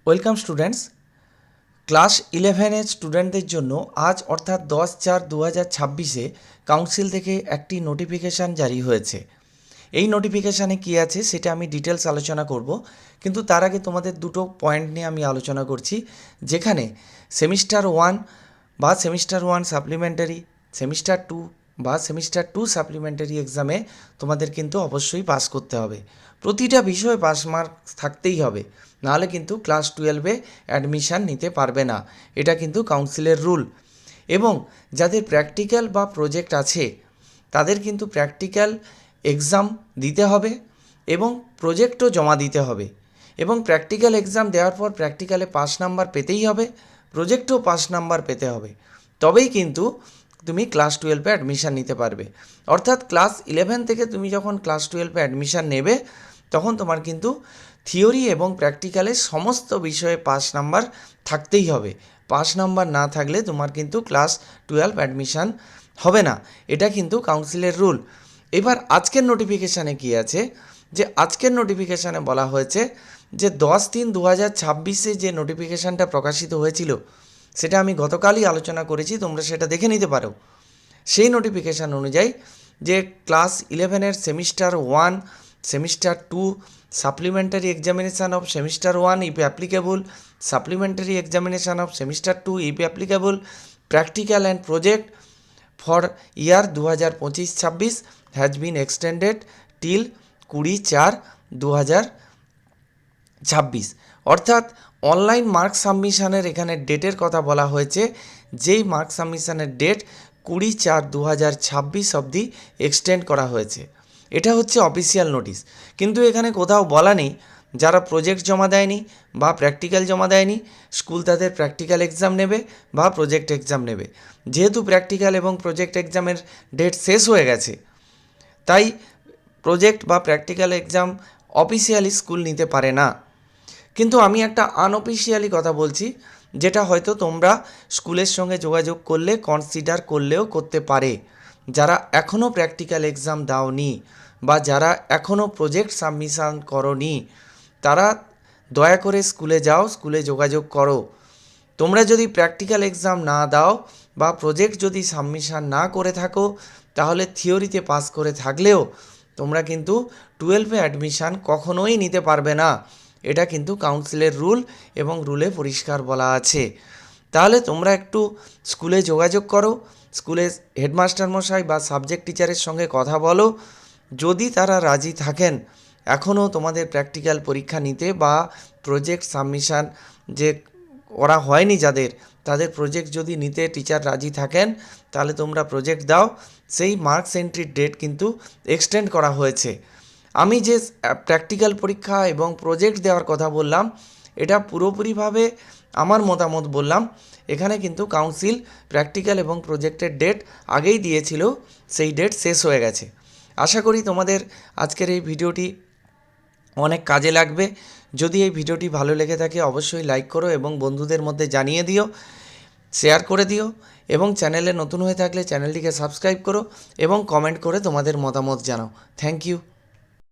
Welcome students. Class 11-এর স্টুডেন্টদের জন্য আজ অর্থাৎ 10/4/2026-এ কাউন্সিল থেকে একটি নোটিফিকেশান জারি হয়েছে। এই নোটিফিকেশানে কী আছে সেটা আমি ডিটেলস আলোচনা করব, কিন্তু তার আগে তোমাদের দুটো পয়েন্ট নিয়ে আমি আলোচনা করছি। যেখানে সেমিস্টার 1 বা সেমিস্টার 1 সাপ্লিমেন্টারি, সেমিস্টার 2 বা সেমিস্টার 2 সাপ্লিমেন্টারি এক্সামে তোমাদের কিন্তু অবশ্যই পাস করতে হবে। প্রতিটা বিষয়ে পাস মার্কস থাকতেই হবে, নাহলে কিন্তু ক্লাস 12-এ অ্যাডমিশান নিতে পারবে না। এটা কিন্তু কাউন্সিলের রুল। এবং যাদের প্র্যাকটিক্যাল বা প্রজেক্ট আছে তাদের কিন্তু প্র্যাকটিক্যাল এক্সাম দিতে হবে এবং প্রজেক্টও জমা দিতে হবে। এবং প্র্যাকটিক্যাল এক্সাম দেওয়ার পর প্র্যাকটিক্যালে পাস নাম্বার পেতেই হবে, প্রজেক্টেও পাস নাম্বার পেতে হবে। তবেই কিন্তু তুমি ক্লাস 12-এ অ্যাডমিশান নিতে পারবে। অর্থাৎ ক্লাস 11 থেকে তুমি যখন ক্লাস 12-এ অ্যাডমিশান নেবে তখন তোমার কিন্তু থিওরি এবং প্র্যাকটিক্যালে সমস্ত বিষয়ে পাস নাম্বার থাকতেই হবে। পাস নাম্বার না থাকলে তোমার কিন্তু ক্লাস 12 অ্যাডমিশান হবে না। এটা কিন্তু কাউন্সিলের রুল। এবার আজকের নোটিফিকেশানে কী আছে, যে আজকের নোটিফিকেশানে বলা হয়েছে যে 10/3/2026-এ যে নোটিফিকেশানটা প্রকাশিত হয়েছিল সেটা আমি গতকালই আলোচনা করেছি, তোমরা সেটা দেখে নিতে পারো। সেই নোটিফিকেশান অনুযায়ী যে ক্লাস 11-এর semester 1, semester 2, supplementary examination of semester 1 if applicable, supplementary examination of semester 2 if applicable, practical and project for year 2025-26 has been extended till 20/4/2026। অর্থাৎ অনলাইন মার্ক সাবমিশনের এখানে ডেটের কথা বলা হয়েছে, যেই মার্ক সাবমিশনের ডেট 20/4/2026 অবধি এক্সটেন্ড করা হয়েছে। এটা হচ্ছে অফিসিয়াল নোটিশ। কিন্তু এখানে কোথাও বলা নেই যারা প্রজেক্ট জমা দেয়নি বা প্র্যাকটিক্যাল জমা দেয়নি স্কুল তাদের প্র্যাকটিক্যাল এক্সাম নেবে বা প্রজেক্ট এক্সাম নেবে। যেহেতু প্র্যাকটিক্যাল এবং প্রজেক্ট এক্সামের ডেট শেষ হয়ে গেছে, তাই প্রজেক্ট বা প্র্যাকটিক্যাল এক্সাম অফিসিয়ালি স্কুল নিতে পারে না। কিন্তু আমি একটা আনঅফিসিয়ালি কথা বলছি, যেটা হয়তো তোমরা স্কুলের সঙ্গে যোগাযোগ করলে কনসিডার করলেও করতে পারে। যারা এখনও প্র্যাকটিক্যাল এক্সাম দাওনি বা যারা এখনও প্রজেক্ট সাবমিশন করোনি, তারা দয়া করে স্কুলে যাও, স্কুলে যোগাযোগ করো। তোমরা যদি প্র্যাকটিক্যাল এক্সাম না দাও বা প্রজেক্ট যদি সাবমিশন না করে থাকো, তাহলে থিওরিতে পাস করে থাকলেও তোমরা কিন্তু 12-এ অ্যাডমিশান কখনোই নিতে পারবে না। এটা কিন্তু কাউন্সিলের রুল এবং রুলে পরিষ্কার বলা আছে। তাহলে তোমরা একটু স্কুলে যোগাযোগ করো, স্কুলে হেডমাস্টার মশাই বা সাবজেক্ট টিচারের সঙ্গে কথা বলো। যদি তারা রাজি থাকেন এখনও তোমাদের প্র্যাকটিক্যাল পরীক্ষা নিতে বা প্রজেক্ট সাবমিশান যে করা হয়নি যাদের, তাদের প্রজেক্ট যদি নিতে টিচার রাজি থাকেন, তাহলে তোমরা প্রজেক্ট দাও। সেই মার্কস এন্ট্রির ডেট কিন্তু এক্সটেন্ড করা হয়েছে। আমি যে প্র্যাকটিক্যাল পরীক্ষা এবং প্রজেক্ট দেওয়ার কথা বললাম, এটা পুরোপুরিভাবে আমার মতামত বললাম। এখানে কিন্তু কাউন্সিল প্র্যাকটিক্যাল এবং প্রজেক্টের ডেট আগেই দিয়েছিল, সেই ডেট শেষ হয়ে গেছে। আশা করি তোমাদের আজকের এই ভিডিওটি অনেক কাজে লাগবে। যদি এই ভিডিওটি ভালো লেগে থাকে অবশ্যই লাইক করো এবং বন্ধুদের মধ্যে জানিয়ে দিও, শেয়ার করে দিও এবং চ্যানেলে নতুন হয়ে থাকলে চ্যানেলটিকে সাবস্ক্রাইব করো এবং কমেন্ট করে তোমাদের মতামত জানাও। Thank you.